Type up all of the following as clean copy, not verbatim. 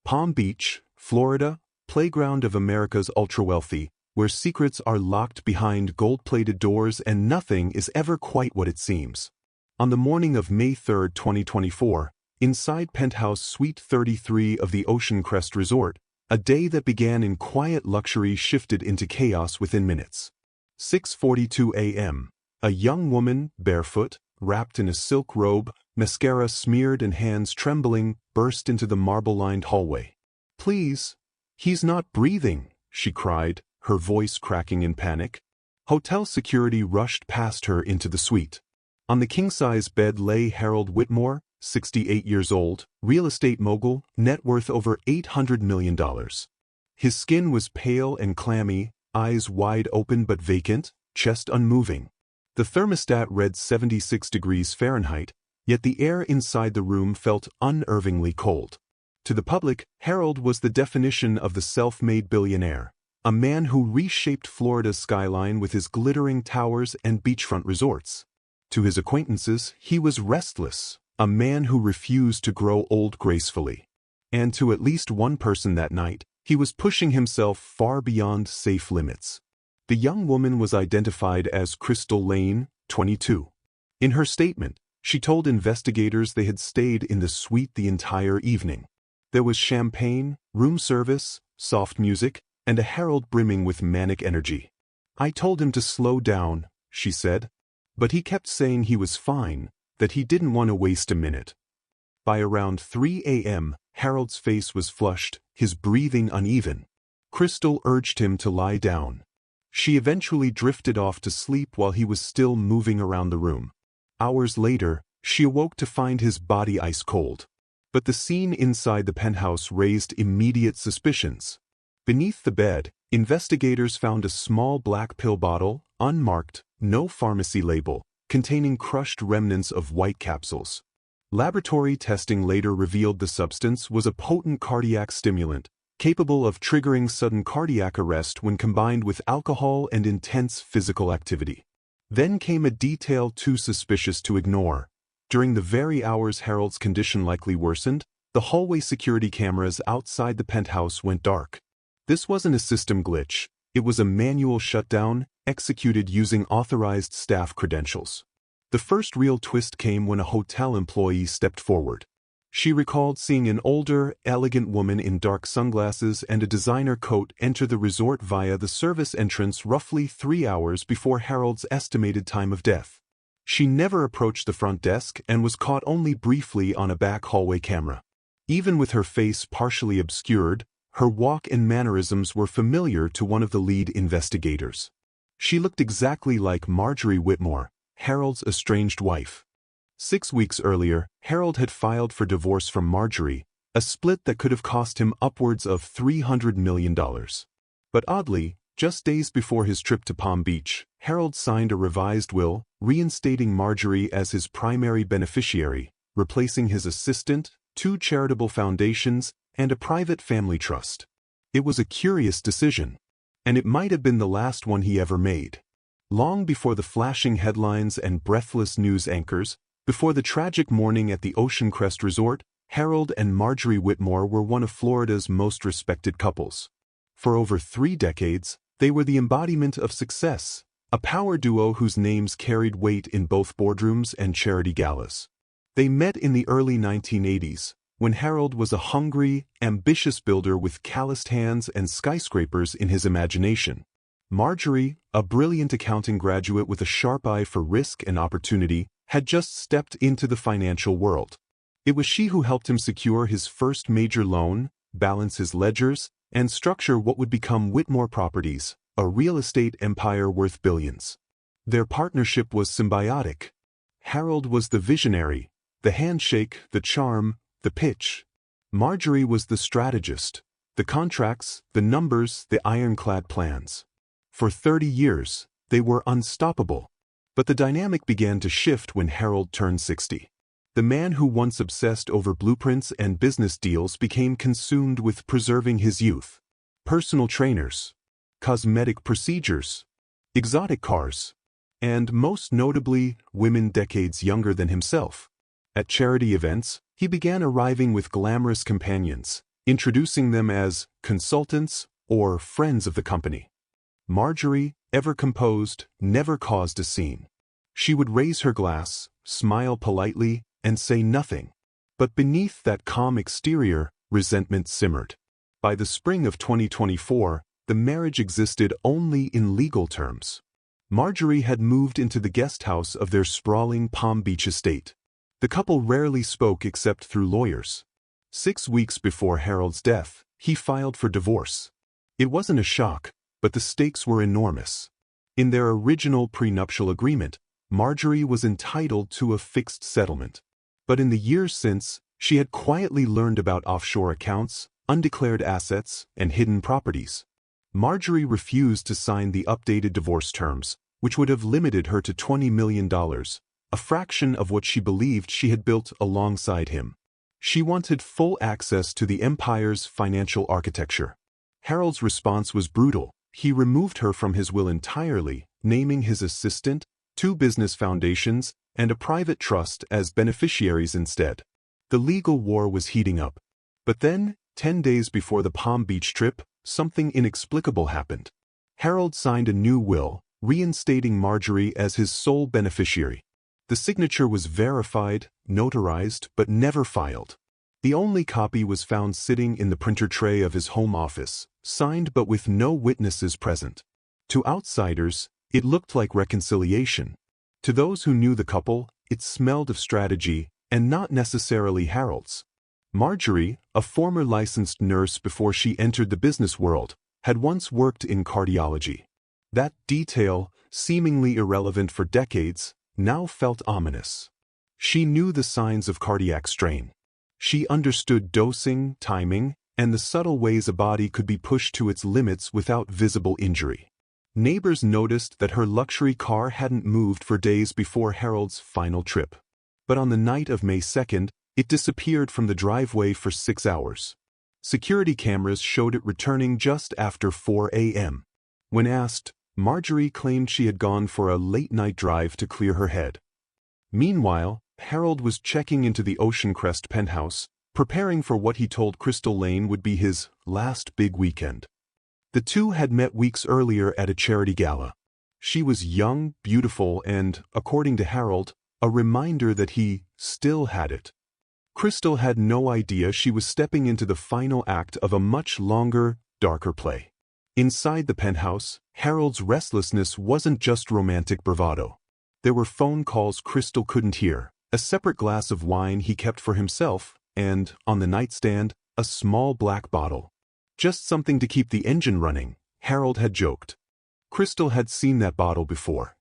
Palm Beach, Florida, playground of America's ultra-wealthy, where secrets are locked behind gold-plated doors and nothing is ever quite what it seems. On the morning of May 3, 2024, inside Penthouse Suite 33 of the Ocean Crest Resort, a day that began in quiet luxury shifted into chaos within minutes. 6:42 a.m. A young woman, barefoot, wrapped in a silk robe, mascara smeared and hands trembling, burst into the marble-lined hallway. "Please, he's not breathing," she cried, her voice cracking in panic. Hotel security rushed past her into the suite. On the king-size bed lay Harold Whitmore, 68 years old, real estate mogul, net worth over $800 million. His skin was pale and clammy, eyes wide open but vacant, chest unmoving. The thermostat read 76 degrees Fahrenheit, yet the air inside the room felt unnervingly cold. To the public, Harold was the definition of the self-made billionaire, a man who reshaped Florida's skyline with his glittering towers and beachfront resorts. To his acquaintances, he was restless, a man who refused to grow old gracefully. And to at least one person that night, he was pushing himself far beyond safe limits. The young woman was identified as Crystal Lane, 22. In her statement, she told investigators they had stayed in the suite the entire evening. There was champagne, room service, soft music, and a Harold brimming with manic energy. "I told him to slow down," she said. But he kept saying he was fine, that he didn't want to waste a minute. By around 3 a.m., Harold's face was flushed, his breathing uneven. Crystal urged him to lie down. She eventually drifted off to sleep while he was still moving around the room. Hours later, she awoke to find his body ice cold. But the scene inside the penthouse raised immediate suspicions. Beneath the bed, investigators found a small black pill bottle, unmarked, no pharmacy label, containing crushed remnants of white capsules. Laboratory testing later revealed the substance was a potent cardiac stimulant, capable of triggering sudden cardiac arrest when combined with alcohol and intense physical activity. Then came a detail too suspicious to ignore. During the very hours Harold's condition likely worsened, the hallway security cameras outside the penthouse went dark. This wasn't a system glitch, it was a manual shutdown, executed using authorized staff credentials. The first real twist came when a hotel employee stepped forward. She recalled seeing an older, elegant woman in dark sunglasses and a designer coat enter the resort via the service entrance roughly 3 hours before Harold's estimated time of death. She never approached the front desk and was caught only briefly on a back hallway camera. Even with her face partially obscured, her walk and mannerisms were familiar to one of the lead investigators. She looked exactly like Marjorie Whitmore, Harold's estranged wife. 6 weeks earlier, Harold had filed for divorce from Marjorie, a split that could have cost him upwards of $300 million. But oddly, just days before his trip to Palm Beach, Harold signed a revised will, reinstating Marjorie as his primary beneficiary, replacing his assistant, 2 charitable foundations, and a private family trust. It was a curious decision, and it might have been the last one he ever made. Long before the flashing headlines and breathless news anchors, before the tragic morning at the Ocean Crest Resort, Harold and Marjorie Whitmore were one of Florida's most respected couples. For over 3 decades, they were the embodiment of success, a power duo whose names carried weight in both boardrooms and charity galas. They met in the early 1980s, when Harold was a hungry, ambitious builder with calloused hands and skyscrapers in his imagination. Marjorie, a brilliant accounting graduate with a sharp eye for risk and opportunity, had just stepped into the financial world. It was she who helped him secure his first major loan, balance his ledgers, and structure what would become Whitmore Properties, a real estate empire worth billions. Their partnership was symbiotic. Harold was the visionary, the handshake, the charm, the pitch. Marjorie was the strategist, the contracts, the numbers, the ironclad plans. For 30 years, they were unstoppable. But the dynamic began to shift when Harold turned 60. The man who once obsessed over blueprints and business deals became consumed with preserving his youth. Personal trainers, cosmetic procedures, exotic cars, and most notably, women decades younger than himself. At charity events, he began arriving with glamorous companions, introducing them as consultants or friends of the company. Marjorie, ever composed, never caused a scene. She would raise her glass, smile politely, and say nothing. But beneath that calm exterior, resentment simmered. By the spring of 2024, the marriage existed only in legal terms. Marjorie had moved into the guest house of their sprawling Palm Beach estate. The couple rarely spoke except through lawyers. 6 weeks before Harold's death, he filed for divorce. It wasn't a shock, but the stakes were enormous. In their original prenuptial agreement, Marjorie was entitled to a fixed settlement. But in the years since, she had quietly learned about offshore accounts, undeclared assets, and hidden properties. Marjorie refused to sign the updated divorce terms, which would have limited her to $20 million, a fraction of what she believed she had built alongside him. She wanted full access to the empire's financial architecture. Harold's response was brutal. He removed her from his will entirely, naming his assistant, 2 business foundations, and a private trust as beneficiaries instead. The legal war was heating up. But then, 10 days before the Palm Beach trip, something inexplicable happened. Harold signed a new will, reinstating Marjorie as his sole beneficiary. The signature was verified, notarized, but never filed. The only copy was found sitting in the printer tray of his home office, signed but with no witnesses present. To outsiders, it looked like reconciliation. To those who knew the couple, it smelled of strategy, and not necessarily Harold's. Marjorie, a former licensed nurse before she entered the business world, had once worked in cardiology. That detail, seemingly irrelevant for decades, now felt ominous. She knew the signs of cardiac strain. She understood dosing, timing, and the subtle ways a body could be pushed to its limits without visible injury. Neighbors noticed that her luxury car hadn't moved for days before Harold's final trip. But on the night of May 2nd, it disappeared from the driveway for 6 hours. Security cameras showed it returning just after 4 a.m. When asked, Marjorie claimed she had gone for a late-night drive to clear her head. Meanwhile, Harold was checking into the Ocean Crest penthouse, preparing for what he told Crystal Lane would be his last big weekend. The two had met weeks earlier at a charity gala. She was young, beautiful, and, according to Harold, a reminder that he still had it. Crystal had no idea she was stepping into the final act of a much longer, darker play. Inside the penthouse, Harold's restlessness wasn't just romantic bravado. There were phone calls Crystal couldn't hear, a separate glass of wine he kept for himself, and, on the nightstand, a small black bottle. Just something to keep the engine running, Harold had joked. Crystal had seen that bottle before.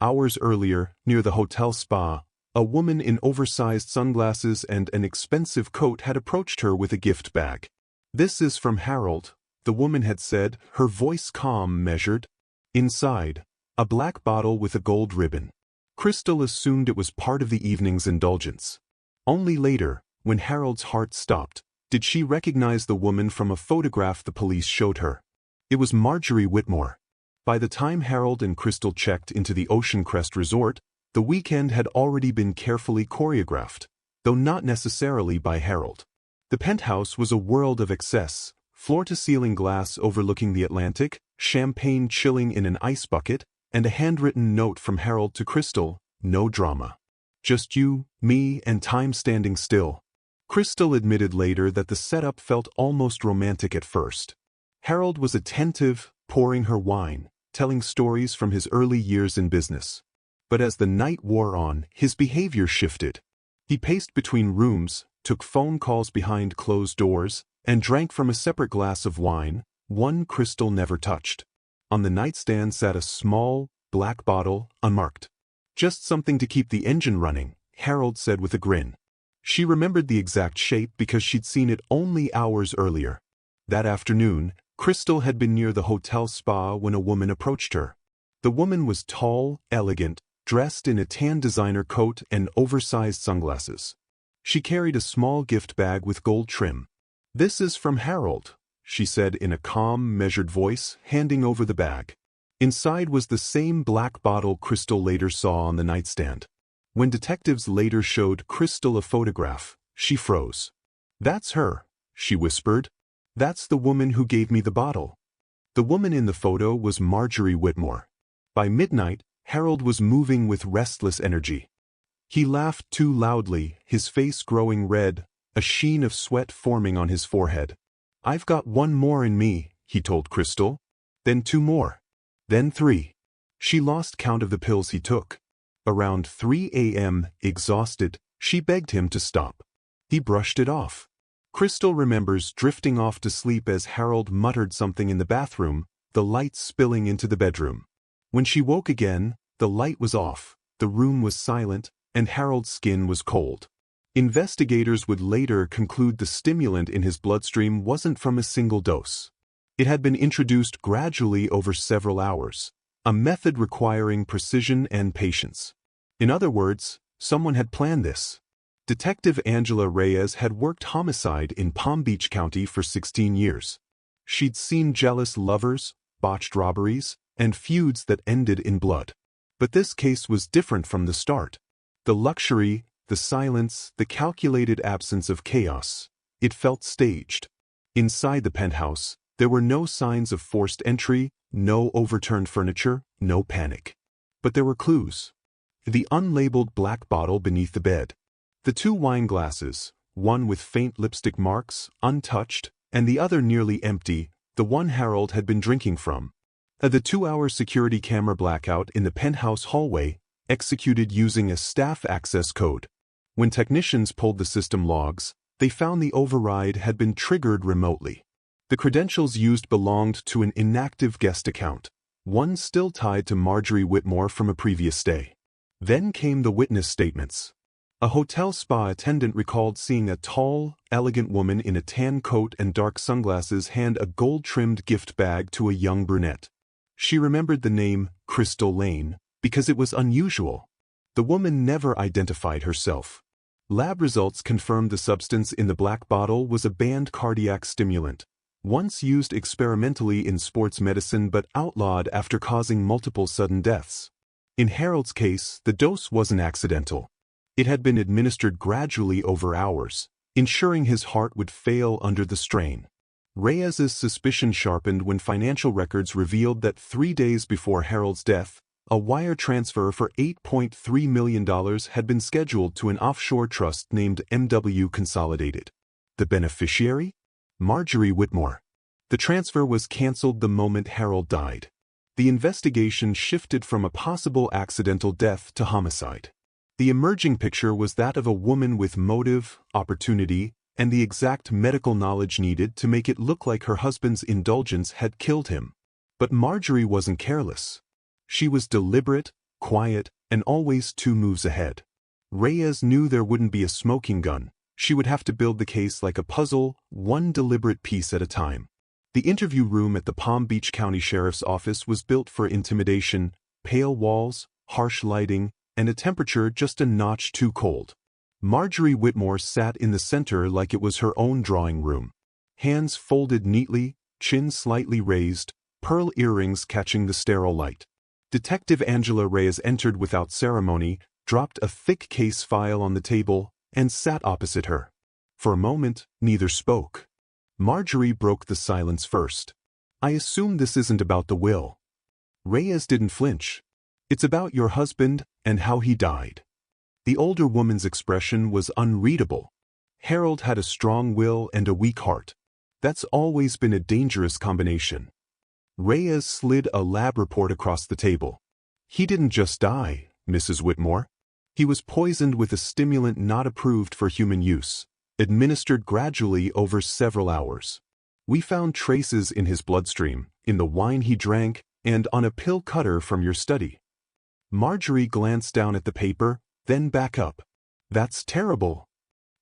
Hours earlier, near the hotel spa, a woman in oversized sunglasses and an expensive coat had approached her with a gift bag. "This is from Harold," the woman had said, her voice calm, measured. Inside, a black bottle with a gold ribbon. Crystal assumed it was part of the evening's indulgence. Only later, when Harold's heart stopped, did she recognize the woman from a photograph the police showed her. It was Marjorie Whitmore. By the time Harold and Crystal checked into the Ocean Crest resort, the weekend had already been carefully choreographed, though not necessarily by Harold. The penthouse was a world of excess, floor-to-ceiling glass overlooking the Atlantic, champagne chilling in an ice bucket, and a handwritten note from Harold to Crystal, "No drama. Just you, me, and time standing still." Crystal admitted later that the setup felt almost romantic at first. Harold was attentive, pouring her wine, telling stories from his early years in business. But as the night wore on, his behavior shifted. He paced between rooms, took phone calls behind closed doors, and drank from a separate glass of wine, one Crystal never touched. On the nightstand sat a small, black bottle, unmarked. "Just something to keep the engine running," Harold said with a grin. She remembered the exact shape because she'd seen it only hours earlier. That afternoon, Crystal had been near the hotel spa when a woman approached her. The woman was tall, elegant, dressed in a tan designer coat and oversized sunglasses. She carried a small gift bag with gold trim. "This is from Harold," she said in a calm, measured voice, handing over the bag. Inside was the same black bottle Crystal later saw on the nightstand. When detectives later showed Crystal a photograph, she froze. "That's her," she whispered, That's the woman who gave me the bottle. The woman in the photo was Marjorie Whitmore. By midnight, Harold was moving with restless energy. He laughed too loudly, his face growing red, a sheen of sweat forming on his forehead. "I've got one more in me," he told Crystal. Then two more. Then three. She lost count of the pills he took. Around 3 a.m., exhausted, she begged him to stop. He brushed it off. Crystal remembers drifting off to sleep as Harold muttered something in the bathroom, the lights spilling into the bedroom. When she woke again, the light was off, the room was silent, and Harold's skin was cold. Investigators would later conclude the stimulant in his bloodstream wasn't from a single dose. It had been introduced gradually over several hours, a method requiring precision and patience. In other words, someone had planned this. Detective Angela Reyes had worked homicide in Palm Beach County for 16 years. She'd seen jealous lovers, botched robberies, and feuds that ended in blood. But this case was different from the start. The luxury, the silence, the calculated absence of chaos. It felt staged. Inside the penthouse, there were no signs of forced entry, no overturned furniture, no panic. But there were clues. The unlabeled black bottle beneath the bed. The two wine glasses, one with faint lipstick marks, untouched, and the other nearly empty, the one Harold had been drinking from. The 2-hour security camera blackout in the penthouse hallway, executed using a staff access code. When technicians pulled the system logs, they found the override had been triggered remotely. The credentials used belonged to an inactive guest account, one still tied to Marjorie Whitmore from a previous stay. Then came the witness statements. A hotel spa attendant recalled seeing a tall, elegant woman in a tan coat and dark sunglasses hand a gold-trimmed gift bag to a young brunette. She remembered the name, Crystal Lane, because it was unusual. The woman never identified herself. Lab results confirmed the substance in the black bottle was a banned cardiac stimulant, once used experimentally in sports medicine but outlawed after causing multiple sudden deaths. In Harold's case, the dose wasn't accidental. It had been administered gradually over hours, ensuring his heart would fail under the strain. Reyes's suspicion sharpened when financial records revealed that 3 days before Harold's death, a wire transfer for $8.3 million had been scheduled to an offshore trust named MW Consolidated. The beneficiary? Marjorie Whitmore. The transfer was canceled the moment Harold died. The investigation shifted from a possible accidental death to homicide. The emerging picture was that of a woman with motive, opportunity, and the exact medical knowledge needed to make it look like her husband's indulgence had killed him. But Marjorie wasn't careless. She was deliberate, quiet, and always 2 moves ahead. Reyes knew there wouldn't be a smoking gun. She would have to build the case like a puzzle, one deliberate piece at a time. The interview room at the Palm Beach County Sheriff's Office was built for intimidation, pale walls, harsh lighting, and a temperature just a notch too cold. Marjorie Whitmore sat in the center like it was her own drawing room. Hands folded neatly, chin slightly raised, pearl earrings catching the sterile light. Detective Angela Reyes entered without ceremony, dropped a thick case file on the table, and sat opposite her. For a moment, neither spoke. Marjorie broke the silence first. "I assume this isn't about the will." Reyes didn't flinch. "It's about your husband and how he died." The older woman's expression was unreadable. Harold had a strong will and a weak heart. That's always been a dangerous combination. Reyes slid a lab report across the table. "He didn't just die, Mrs. Whitmore. He was poisoned with a stimulant not approved for human use, administered gradually over several hours. We found traces in his bloodstream, in the wine he drank, and on a pill cutter from your study." Marjorie glanced down at the paper, then back up. "That's terrible."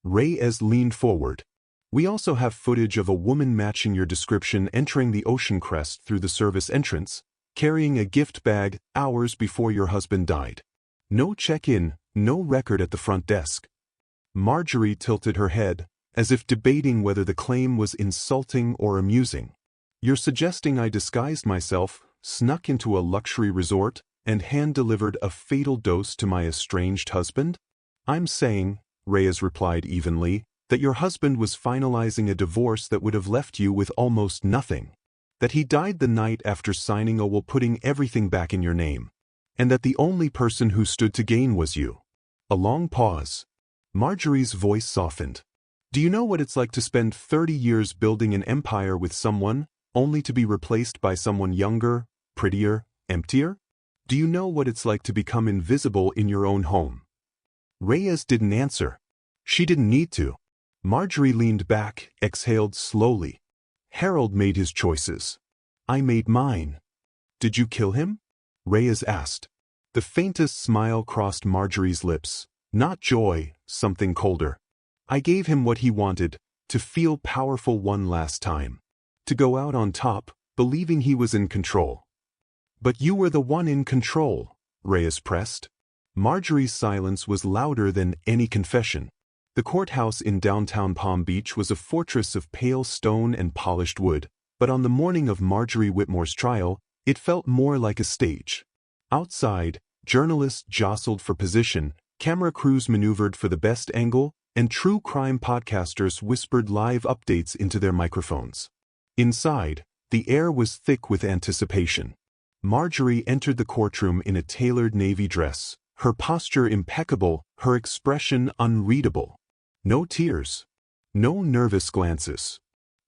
Reyes leaned forward. "We also have footage of a woman matching your description entering the Ocean Crest through the service entrance, carrying a gift bag hours before your husband died. No check-in, no record at the front desk." Marjorie tilted her head, as if debating whether the claim was insulting or amusing. "You're suggesting I disguised myself, snuck into a luxury resort, and hand-delivered a fatal dose to my estranged husband?" "I'm saying," Reyes replied evenly, That your husband was finalizing a divorce that would have left you with almost nothing. That he died the night after signing a will putting everything back in your name. And that the only person who stood to gain was you. A long pause. Marjorie's voice softened. Do you know what it's like to spend 30 years building an empire with someone, only to be replaced by someone younger, prettier, emptier? Do you know what it's like to become invisible in your own home? Reyes didn't answer. She didn't need to. Marjorie leaned back, exhaled slowly. Harold made his choices. I made mine. Did you kill him? Reyes asked. The faintest smile crossed Marjorie's lips. Not joy, something colder. I gave him what he wanted, to feel powerful one last time. To go out on top, believing he was in control. But you were the one in control, Reyes pressed. Marjorie's silence was louder than any confession. The courthouse in downtown Palm Beach was a fortress of pale stone and polished wood, but on the morning of Marjorie Whitmore's trial, it felt more like a stage. Outside, journalists jostled for position, camera crews maneuvered for the best angle, and true crime podcasters whispered live updates into their microphones. Inside, the air was thick with anticipation. Marjorie entered the courtroom in a tailored navy dress, her posture impeccable, her expression unreadable. No tears. No nervous glances.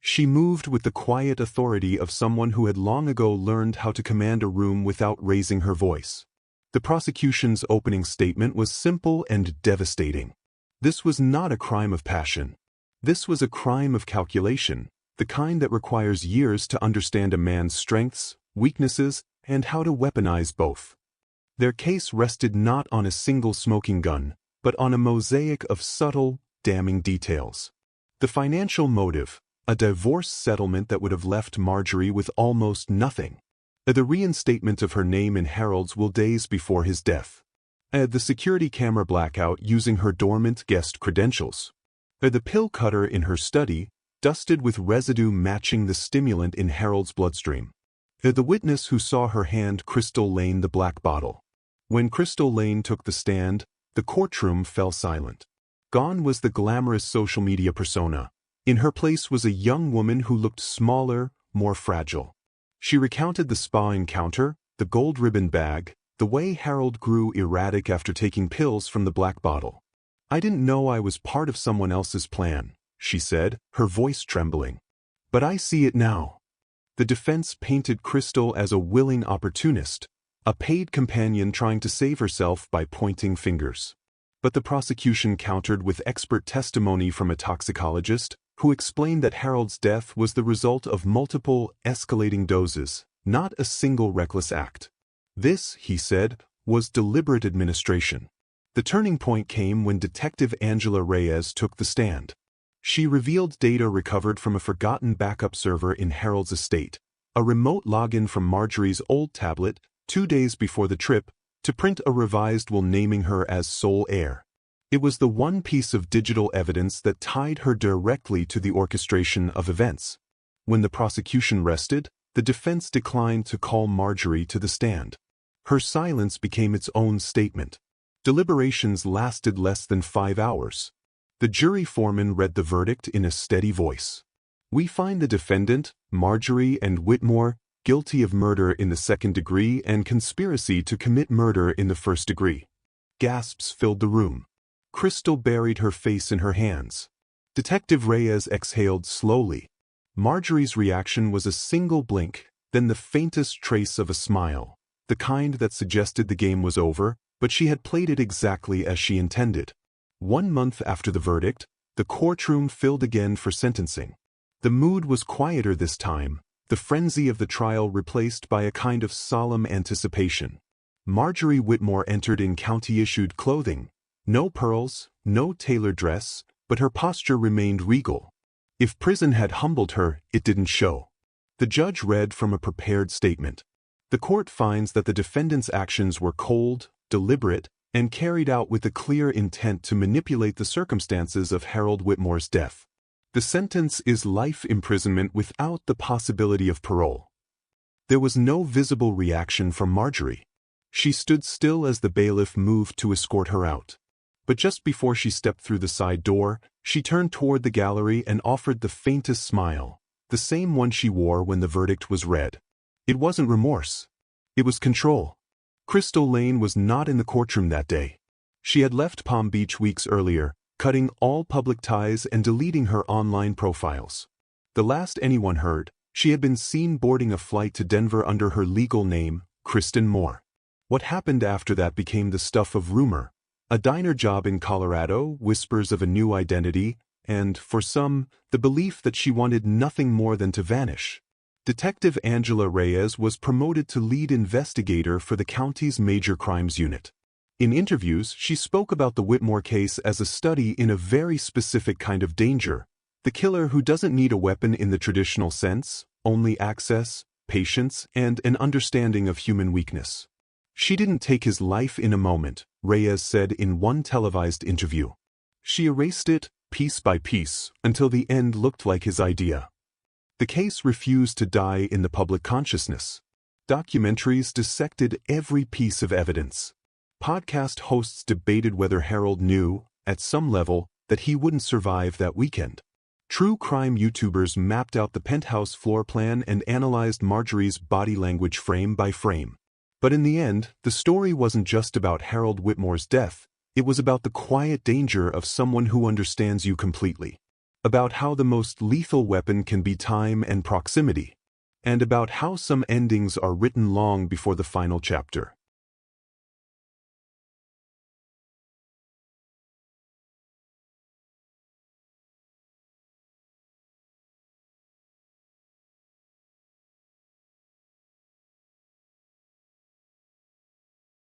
She moved with the quiet authority of someone who had long ago learned how to command a room without raising her voice. The prosecution's opening statement was simple and devastating. This was not a crime of passion. This was a crime of calculation, the kind that requires years to understand a man's strengths, weaknesses, and how to weaponize both. Their case rested not on a single smoking gun, but on a mosaic of subtle, damning details. The financial motive, a divorce settlement that would have left Marjorie with almost nothing. The reinstatement of her name in Harold's will days before his death. The security camera blackout using her dormant guest credentials. The pill cutter in her study, dusted with residue matching the stimulant in Harold's bloodstream. The witness who saw her hand Crystal Lane the black bottle. When Crystal Lane took the stand, the courtroom fell silent. Gone was the glamorous social media persona. In her place was a young woman who looked smaller, more fragile. She recounted the spa encounter, the gold ribbon bag, the way Harold grew erratic after taking pills from the black bottle. I didn't know I was part of someone else's plan, she said, her voice trembling. But I see it now. The defense painted Crystal as a willing opportunist, a paid companion trying to save herself by pointing fingers. But the prosecution countered with expert testimony from a toxicologist, who explained that Harold's death was the result of multiple, escalating doses, not a single reckless act. This, he said, was deliberate administration. The turning point came when Detective Angela Reyes took the stand. She revealed data recovered from a forgotten backup server in Harold's estate, a remote login from Marjorie's old tablet, 2 days before the trip, to print a revised will naming her as sole heir. It was the one piece of digital evidence that tied her directly to the orchestration of events. When the prosecution rested, the defense declined to call Marjorie to the stand. Her silence became its own statement. Deliberations lasted less than 5 hours. The jury foreman read the verdict in a steady voice. We find the defendant, Marjorie and Whitmore, guilty of murder in the 2nd degree and conspiracy to commit murder in the 1st degree. Gasps filled the room. Crystal buried her face in her hands. Detective Reyes exhaled slowly. Marjorie's reaction was a single blink, then the faintest trace of a smile, the kind that suggested the game was over, but she had played it exactly as she intended. 1 month after the verdict, the courtroom filled again for sentencing. The mood was quieter this time, the frenzy of the trial replaced by a kind of solemn anticipation. Marjorie Whitmore entered in county-issued clothing. No pearls, no tailored dress, but her posture remained regal. If prison had humbled her, it didn't show. The judge read from a prepared statement. The court finds that the defendant's actions were cold, deliberate, and carried out with a clear intent to manipulate the circumstances of Harold Whitmore's death. The sentence is life imprisonment without the possibility of parole. There was no visible reaction from Marjorie. She stood still as the bailiff moved to escort her out. But just before she stepped through the side door, she turned toward the gallery and offered the faintest smile, the same one she wore when the verdict was read. It wasn't remorse. It was control. Crystal Lane was not in the courtroom that day. She had left Palm Beach weeks earlier, cutting all public ties and deleting her online profiles. The last anyone heard, she had been seen boarding a flight to Denver under her legal name, Kristen Moore. What happened after that became the stuff of rumor. A diner job in Colorado, whispers of a new identity, and, for some, the belief that she wanted nothing more than to vanish. Detective Angela Reyes was promoted to lead investigator for the county's major crimes unit. In interviews, she spoke about the Whitmore case as a study in a very specific kind of danger, the killer who doesn't need a weapon in the traditional sense, only access, patience, and an understanding of human weakness. She didn't take his life in a moment, Reyes said in one televised interview. She erased it, piece by piece, until the end looked like his idea. The case refused to die in the public consciousness. Documentaries dissected every piece of evidence. Podcast hosts debated whether Harold knew, at some level, that he wouldn't survive that weekend. True crime YouTubers mapped out the penthouse floor plan and analyzed Marjorie's body language frame by frame. But in the end, the story wasn't just about Harold Whitmore's death, it was about the quiet danger of someone who understands you completely. About how the most lethal weapon can be time and proximity. And about how some endings are written long before the final chapter.